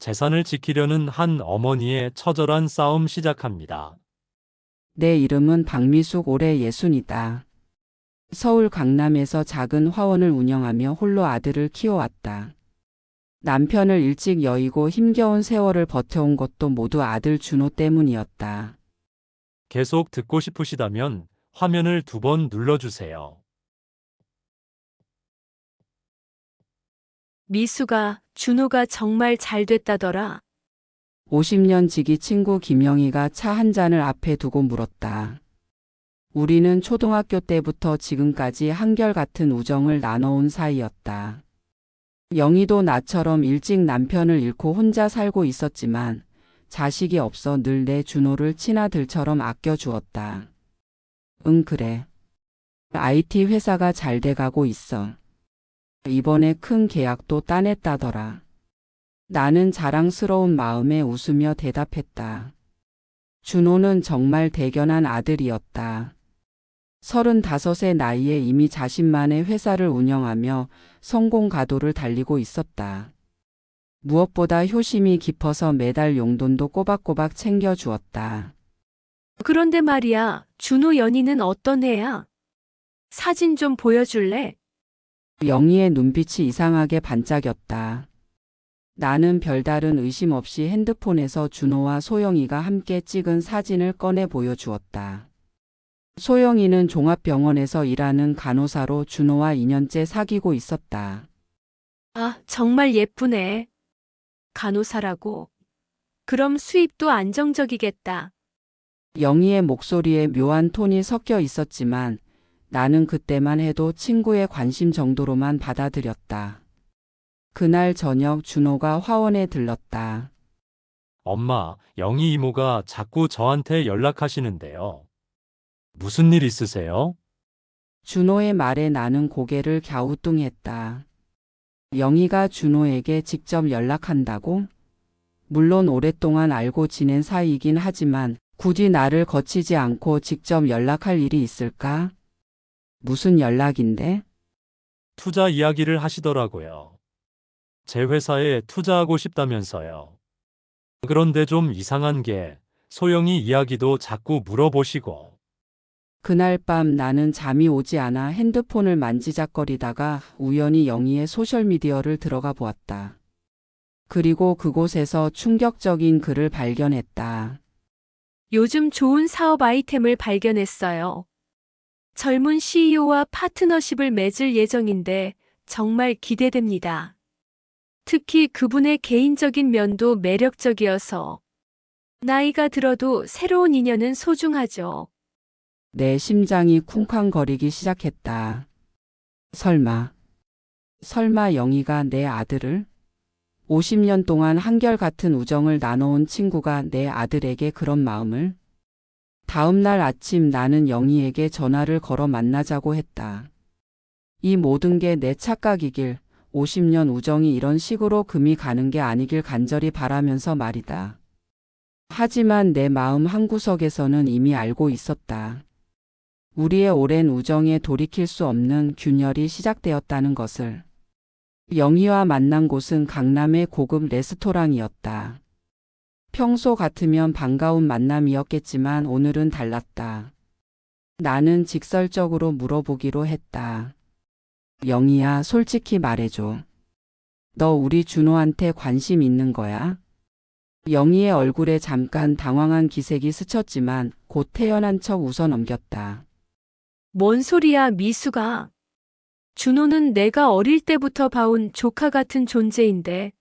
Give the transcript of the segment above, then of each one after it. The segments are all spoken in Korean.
재산을 지키려는 한 어머니의 처절한 싸움 시작합니다. 내 이름은 박미숙 올해 60이다. 서울 강남에서 작은 화원을 운영하며 홀로 아들을 키워왔다. 남편을 일찍 여의고 힘겨운 세월을 버텨온 것도 모두 아들 준호 때문이었다. 계속 듣고 싶으시다면 화면을 2번 눌러주세요. 미수가, 준호가 정말 잘 됐다더라. 50년 지기 친구 김영희가 차 한 잔을 앞에 두고 물었다. 우리는 초등학교 때부터 지금까지 한결같은 우정을 나눠온 사이였다. 영희도 나처럼 일찍 남편을 잃고 혼자 살고 있었지만 자식이 없어 늘 내 준호를 친아들처럼 아껴주었다. 응, 그래. IT 회사가 잘 돼가고 있어. 이번에 큰 계약도 따냈다더라. 나는 자랑스러운 마음에 웃으며 대답했다. 준호는 정말 대견한 아들이었다. 35의 나이에 이미 자신만의 회사를 운영하며 성공 가도를 달리고 있었다. 무엇보다 효심이 깊어서 매달 용돈도 꼬박꼬박 챙겨주었다. 그런데 말이야, 준호 연인은 어떤 애야? 사진 좀 보여줄래? 영희의 눈빛이 이상하게 반짝였다. 나는 별다른 의심 없이 핸드폰에서 준호와 소영이가 함께 찍은 사진을 꺼내 보여주었다. 소영이는 종합병원에서 일하는 간호사로 준호와 2년째 사귀고 있었다. 아, 정말 예쁘네. 간호사라고. 그럼 수입도 안정적이겠다. 영희의 목소리에 묘한 톤이 섞여 있었지만 나는 그때만 해도 친구의 관심 정도로만 받아들였다. 그날 저녁 준호가 화원에 들렀다. 엄마, 영희 이모가 자꾸 저한테 연락하시는데요. 무슨 일 있으세요? 준호의 말에 나는 고개를 갸우뚱했다. 영희가 준호에게 직접 연락한다고? 물론 오랫동안 알고 지낸 사이이긴 하지만 굳이 나를 거치지 않고 직접 연락할 일이 있을까? 무슨 연락인데? 투자 이야기를 하시더라고요. 제 회사에 투자하고 싶다면서요. 그런데 좀 이상한 게 소영이 이야기도 자꾸 물어보시고. 그날 밤 나는 잠이 오지 않아 핸드폰을 만지작거리다가 우연히 영희의 소셜미디어를 들어가 보았다. 그리고 그곳에서 충격적인 글을 발견했다. 요즘 좋은 사업 아이템을 발견했어요. 젊은 CEO와 파트너십을 맺을 예정인데 정말 기대됩니다. 특히 그분의 개인적인 면도 매력적이어서 나이가 들어도 새로운 인연은 소중하죠. 내 심장이 쿵쾅거리기 시작했다. 설마 영희가 내 아들을? 50년 동안 한결같은 우정을 나눠온 친구가 내 아들에게 그런 마음을? 다음 날 아침 나는 영희에게 전화를 걸어 만나자고 했다. 이 모든 게 내 착각이길, 50년 우정이 이런 식으로 금이 가는 게 아니길 간절히 바라면서 말이다. 하지만 내 마음 한구석에서는 이미 알고 있었다. 우리의 오랜 우정에 돌이킬 수 없는 균열이 시작되었다는 것을. 영희와 만난 곳은 강남의 고급 레스토랑이었다. 평소 같으면 반가운 만남이었겠지만 오늘은 달랐다. 나는 직설적으로 물어보기로 했다. 영희야, 솔직히 말해줘. 너 우리 준호한테 관심 있는 거야? 영희의 얼굴에 잠깐 당황한 기색이 스쳤지만 곧 태연한 척 웃어 넘겼다. 뭔 소리야, 미수가. 준호는 내가 어릴 때부터 봐온 조카 같은 존재인데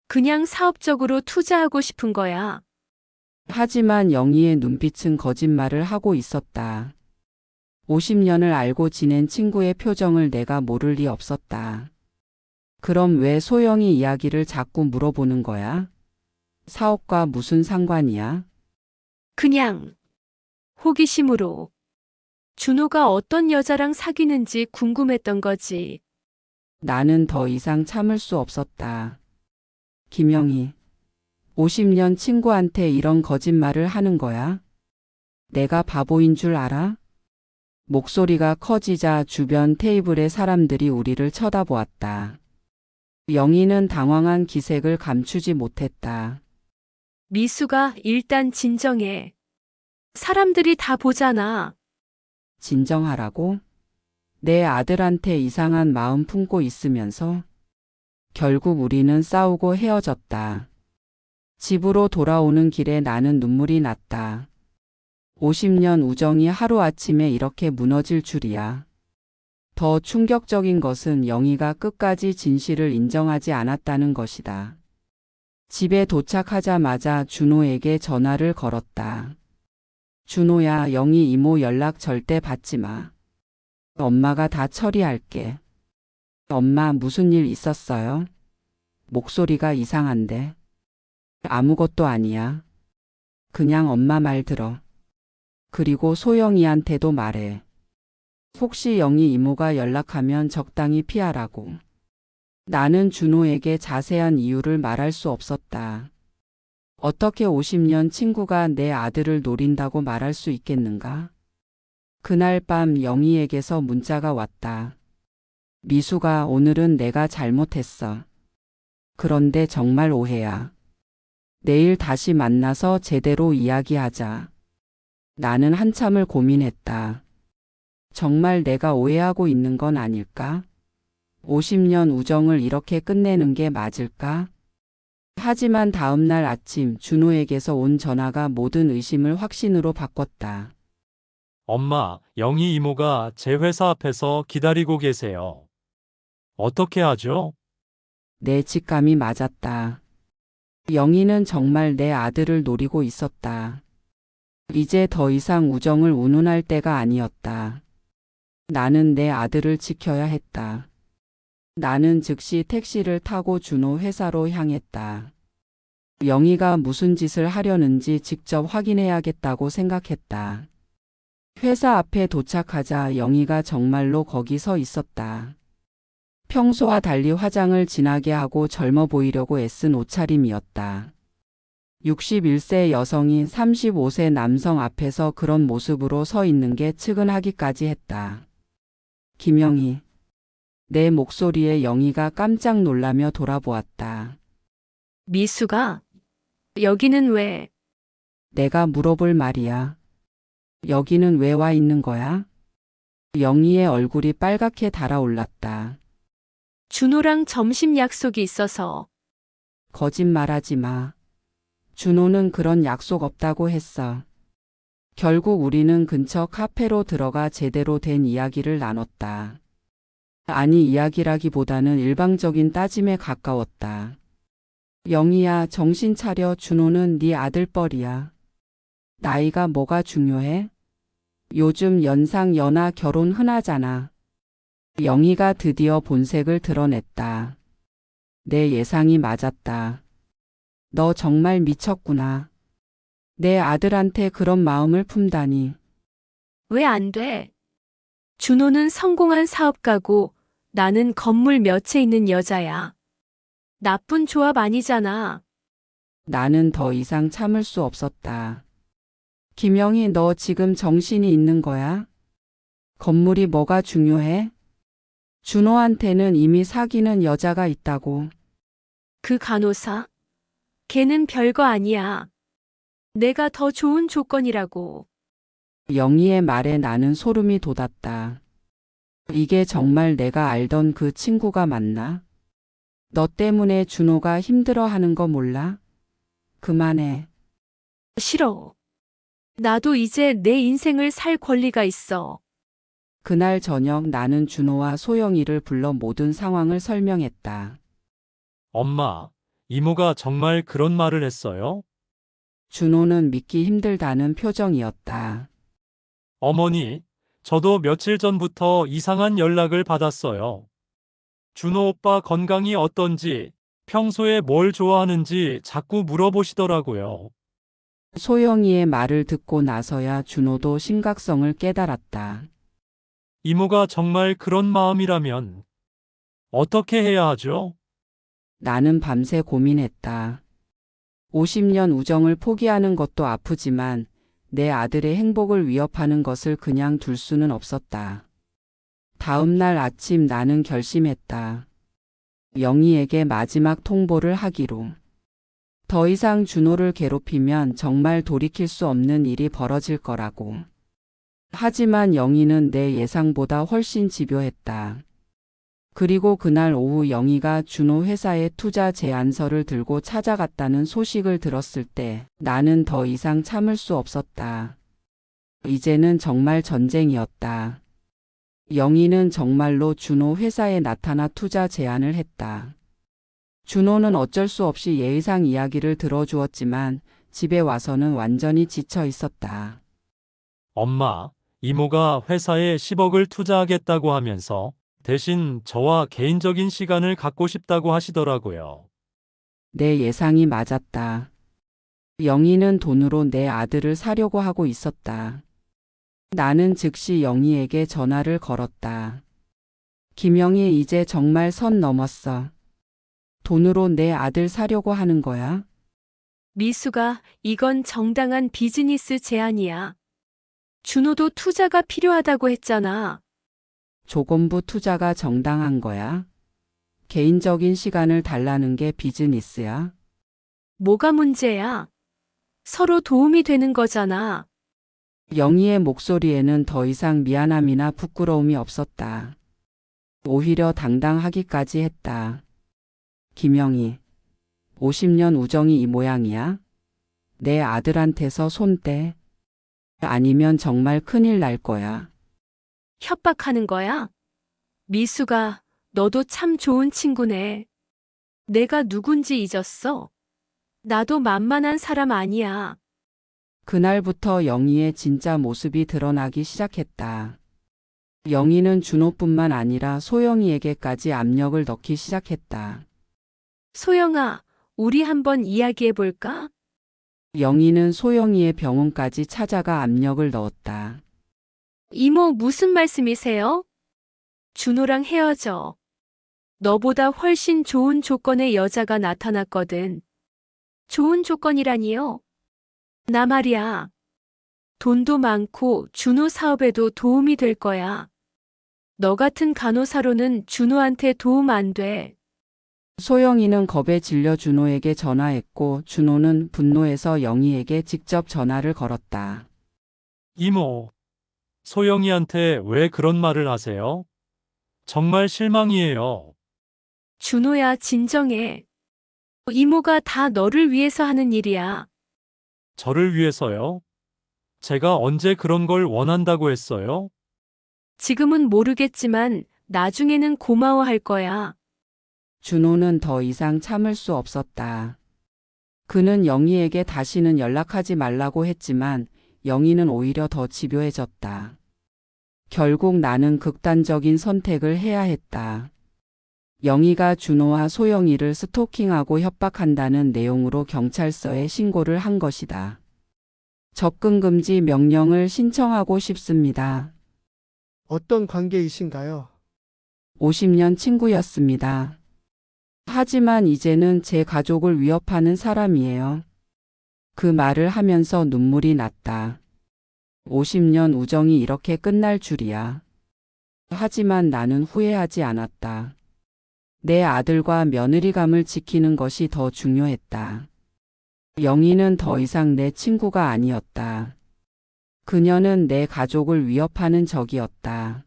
그냥 사업적으로 투자하고 싶은 거야. 하지만 영희의 눈빛은 거짓말을 하고 있었다. 50년을 알고 지낸 친구의 표정을 내가 모를 리 없었다. 그럼 왜 소영이 이야기를 자꾸 물어보는 거야? 사업과 무슨 상관이야? 그냥 호기심으로. 준호가 어떤 여자랑 사귀는지 궁금했던 거지. 나는 더 이상 참을 수 없었다. 김영희, 50년 친구한테 이런 거짓말을 하는 거야? 내가 바보인 줄 알아? 목소리가 커지자 주변 테이블의 사람들이 우리를 쳐다보았다. 영희는 당황한 기색을 감추지 못했다. 미수가 일단 진정해. 사람들이 다 보잖아. 진정하라고? 내 아들한테 이상한 마음 품고 있으면서 결국 우리는 싸우고 헤어졌다. 집으로 돌아오는 길에 나는 눈물이 났다. 50년 우정이 하루아침에 이렇게 무너질 줄이야. 더 충격적인 것은 영희가 끝까지 진실을 인정하지 않았다는 것이다. 집에 도착하자마자 준호에게 전화를 걸었다. 준호야, 영희 이모 연락 절대 받지 마. 엄마가 다 처리할게. 엄마 무슨 일 있었어요? 목소리가 이상한데. 아무것도 아니야. 그냥 엄마 말 들어. 그리고 소영이한테도 말해. 혹시 영희 이모가 연락하면 적당히 피하라고. 나는 준호에게 자세한 이유를 말할 수 없었다. 어떻게 50년 친구가 내 아들을 노린다고 말할 수 있겠는가? 그날 밤 영희에게서 문자가 왔다. 미수가 오늘은 내가 잘못했어. 그런데 정말 오해야. 내일 다시 만나서 제대로 이야기하자. 나는 한참을 고민했다. 정말 내가 오해하고 있는 건 아닐까? 50년 우정을 이렇게 끝내는 게 맞을까? 하지만 다음 날 아침 준호에게서 온 전화가 모든 의심을 확신으로 바꿨다. 엄마, 영희 이모가 제 회사 앞에서 기다리고 계세요. 어떻게 하죠? 내 직감이 맞았다. 영희는 정말 내 아들을 노리고 있었다. 이제 더 이상 우정을 운운할 때가 아니었다. 나는 내 아들을 지켜야 했다. 나는 즉시 택시를 타고 준호 회사로 향했다. 영희가 무슨 짓을 하려는지 직접 확인해야겠다고 생각했다. 회사 앞에 도착하자 영희가 정말로 거기 서 있었다. 평소와 달리 화장을 진하게 하고 젊어 보이려고 애쓴 옷차림이었다. 61세 여성이 35세 남성 앞에서 그런 모습으로 서 있는 게 측은하기까지 했다. 김영희. 내 목소리에 영희가 깜짝 놀라며 돌아보았다. 미수가? 여기는 왜? 내가 물어볼 말이야. 여기는 왜 와 있는 거야? 영희의 얼굴이 빨갛게 달아올랐다. 준호랑 점심 약속이 있어서. 거짓말하지 마. 준호는 그런 약속 없다고 했어. 결국 우리는 근처 카페로 들어가 제대로 된 이야기를 나눴다. 아니, 이야기라기보다는 일방적인 따짐에 가까웠다. 영희야, 정신 차려. 준호는 네 아들뻘이야. 나이가 뭐가 중요해? 요즘 연상 연하 결혼 흔하잖아. 영희가 드디어 본색을 드러냈다. 내 예상이 맞았다. 너 정말 미쳤구나. 내 아들한테 그런 마음을 품다니. 왜 안 돼? 준호는 성공한 사업가고 나는 건물 몇 채 있는 여자야. 나쁜 조합 아니잖아. 나는 더 이상 참을 수 없었다. 김영희, 너 지금 정신이 있는 거야? 건물이 뭐가 중요해? 준호한테는 이미 사귀는 여자가 있다고. 그 간호사? 걔는 별거 아니야. 내가 더 좋은 조건이라고. 영희의 말에 나는 소름이 돋았다. 이게 정말 내가 알던 그 친구가 맞나? 너 때문에 준호가 힘들어하는 거 몰라? 그만해. 싫어. 나도 이제 내 인생을 살 권리가 있어. 그날 저녁 나는 준호와 소영이를 불러 모든 상황을 설명했다. 엄마, 이모가 정말 그런 말을 했어요? 준호는 믿기 힘들다는 표정이었다. 어머니, 저도 며칠 전부터 이상한 연락을 받았어요. 준호 오빠 건강이 어떤지, 평소에 뭘 좋아하는지 자꾸 물어보시더라고요. 소영이의 말을 듣고 나서야 준호도 심각성을 깨달았다. 이모가 정말 그런 마음이라면 어떻게 해야 하죠? 나는 밤새 고민했다. 50년 우정을 포기하는 것도 아프지만 내 아들의 행복을 위협하는 것을 그냥 둘 수는 없었다. 다음 날 아침 나는 결심했다. 영희에게 마지막 통보를 하기로. 더 이상 준호를 괴롭히면 정말 돌이킬 수 없는 일이 벌어질 거라고. 하지만 영희는 내 예상보다 훨씬 집요했다. 그리고 그날 오후 영희가 준호 회사에 투자 제안서를 들고 찾아갔다는 소식을 들었을 때 나는 더 이상 참을 수 없었다. 이제는 정말 전쟁이었다. 영희는 정말로 준호 회사에 나타나 투자 제안을 했다. 준호는 어쩔 수 없이 예의상 이야기를 들어주었지만 집에 와서는 완전히 지쳐 있었다. 엄마, 이모가 회사에 10억을 투자하겠다고 하면서 대신 저와 개인적인 시간을 갖고 싶다고 하시더라고요. 내 예상이 맞았다. 영희는 돈으로 내 아들을 사려고 하고 있었다. 나는 즉시 영희에게 전화를 걸었다. 김영희, 이제 정말 선 넘었어. 돈으로 내 아들 사려고 하는 거야? 미수가 이건 정당한 비즈니스 제안이야. 준호도 투자가 필요하다고 했잖아. 조건부 투자가 정당한 거야? 개인적인 시간을 달라는 게 비즈니스야? 뭐가 문제야? 서로 도움이 되는 거잖아. 영희의 목소리에는 더 이상 미안함이나 부끄러움이 없었다. 오히려 당당하기까지 했다. 김영희, 50년 우정이 이 모양이야? 내 아들한테서 손 떼. 아니면 정말 큰일 날 거야. 협박하는 거야? 미수가 너도 참 좋은 친구네. 내가 누군지 잊었어? 나도 만만한 사람 아니야. 그날부터 영희의 진짜 모습이 드러나기 시작했다. 영희는 준호뿐만 아니라 소영이에게까지 압력을 넣기 시작했다. 소영아, 우리 한번 이야기해 볼까? 영희는 소영이의 병원까지 찾아가 압력을 넣었다. 이모, 무슨 말씀이세요? 준호랑 헤어져. 너보다 훨씬 좋은 조건의 여자가 나타났거든. 좋은 조건이라니요? 나 말이야. 돈도 많고 준호 사업에도 도움이 될 거야. 너 같은 간호사로는 준호한테 도움 안 돼. 소영이는 겁에 질려 준호에게 전화했고 준호는 분노해서 영희에게 직접 전화를 걸었다. 이모, 소영이한테 왜 그런 말을 하세요? 정말 실망이에요. 준호야, 진정해. 이모가 다 너를 위해서 하는 일이야. 저를 위해서요? 제가 언제 그런 걸 원한다고 했어요? 지금은 모르겠지만 나중에는 고마워할 거야. 준호는 더 이상 참을 수 없었다. 그는 영희에게 다시는 연락하지 말라고 했지만 영희는 오히려 더 집요해졌다. 결국 나는 극단적인 선택을 해야 했다. 영희가 준호와 소영이를 스토킹하고 협박한다는 내용으로 경찰서에 신고를 한 것이다. 접근금지 명령을 신청하고 싶습니다. 어떤 관계이신가요? 50년 친구였습니다. 하지만 이제는 제 가족을 위협하는 사람이에요. 그 말을 하면서 눈물이 났다. 50년 우정이 이렇게 끝날 줄이야. 하지만 나는 후회하지 않았다. 내 아들과 며느리감을 지키는 것이 더 중요했다. 영희는 더 이상 내 친구가 아니었다. 그녀는 내 가족을 위협하는 적이었다.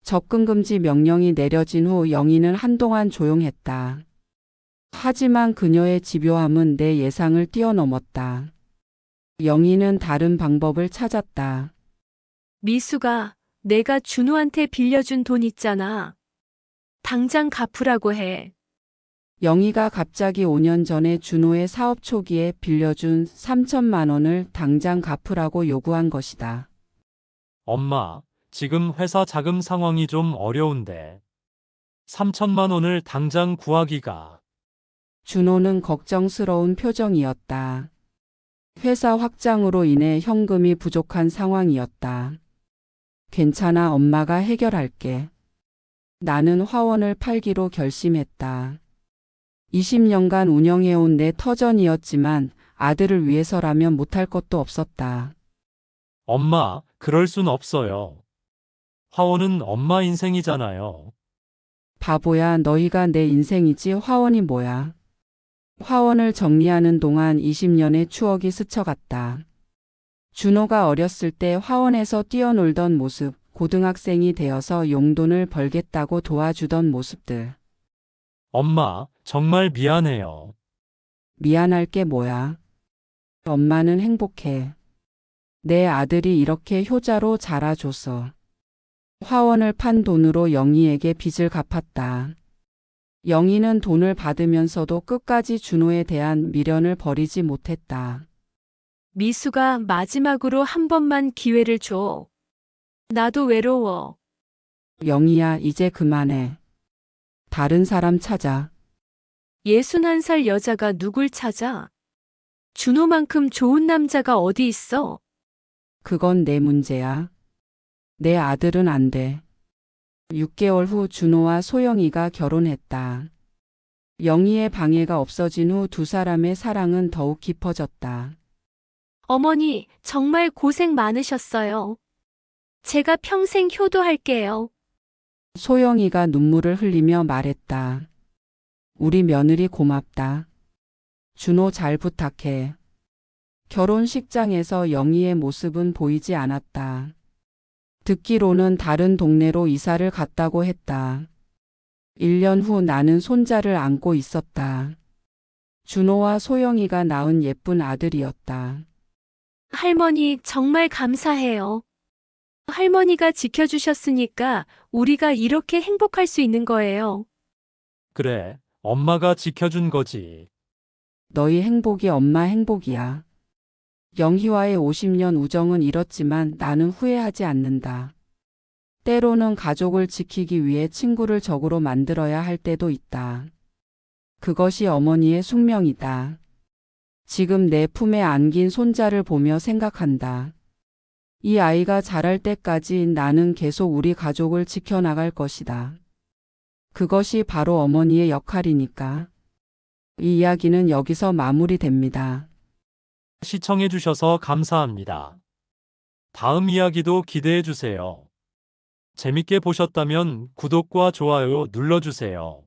접근금지 명령이 내려진 후 영희는 한동안 조용했다. 하지만 그녀의 집요함은 내 예상을 뛰어넘었다. 영희는 다른 방법을 찾았다. 미수가 내가 준호한테 빌려준 돈 있잖아. 당장 갚으라고 해. 영희가 갑자기 5년 전에 준호의 사업 초기에 빌려준 3천만 원을 당장 갚으라고 요구한 것이다. 엄마, 지금 회사 자금 상황이 좀 어려운데 3천만 원을 당장 구하기가. 준호는 걱정스러운 표정이었다. 회사 확장으로 인해 현금이 부족한 상황이었다. 괜찮아, 엄마가 해결할게. 나는 화원을 팔기로 결심했다. 20년간 운영해온 내 터전이었지만 아들을 위해서라면 못할 것도 없었다. 엄마, 그럴 순 없어요. 화원은 엄마 인생이잖아요. 바보야, 너희가 내 인생이지 화원이 뭐야. 화원을 정리하는 동안 20년의 추억이 스쳐갔다. 준호가 어렸을 때 화원에서 뛰어놀던 모습, 고등학생이 되어서 용돈을 벌겠다고 도와주던 모습들. 엄마, 정말 미안해요. 미안할 게 뭐야. 엄마는 행복해. 내 아들이 이렇게 효자로 자라줘서. 화원을 판 돈으로 영희에게 빚을 갚았다. 영희는 돈을 받으면서도 끝까지 준호에 대한 미련을 버리지 못했다. 미수가 마지막으로 한 번만 기회를 줘. 나도 외로워. 영희야, 이제 그만해. 다른 사람 찾아. 61살 여자가 누굴 찾아? 준호만큼 좋은 남자가 어디 있어? 그건 내 문제야. 내 아들은 안 돼. 6개월 후 준호와 소영이가 결혼했다. 영희의 방해가 없어진 후 두 사람의 사랑은 더욱 깊어졌다. 어머니, 정말 고생 많으셨어요. 제가 평생 효도할게요. 소영이가 눈물을 흘리며 말했다. 우리 며느리 고맙다. 준호 잘 부탁해. 결혼식장에서 영희의 모습은 보이지 않았다. 듣기로는 다른 동네로 이사를 갔다고 했다. 1년 후 나는 손자를 안고 있었다. 준호와 소영이가 낳은 예쁜 아들이었다. 할머니, 정말 감사해요. 할머니가 지켜주셨으니까 우리가 이렇게 행복할 수 있는 거예요. 그래, 엄마가 지켜준 거지. 너희 행복이 엄마 행복이야. 영희와의 50년 우정은 이렇지만 나는 후회하지 않는다. 때로는 가족을 지키기 위해 친구를 적으로 만들어야 할 때도 있다. 그것이 어머니의 숙명이다. 지금 내 품에 안긴 손자를 보며 생각한다. 이 아이가 자랄 때까지 나는 계속 우리 가족을 지켜나갈 것이다. 그것이 바로 어머니의 역할이니까. 이 이야기는 여기서 마무리됩니다. 시청해주셔서 감사합니다. 다음 이야기도 기대해주세요. 재밌게 보셨다면 구독과 좋아요 눌러주세요.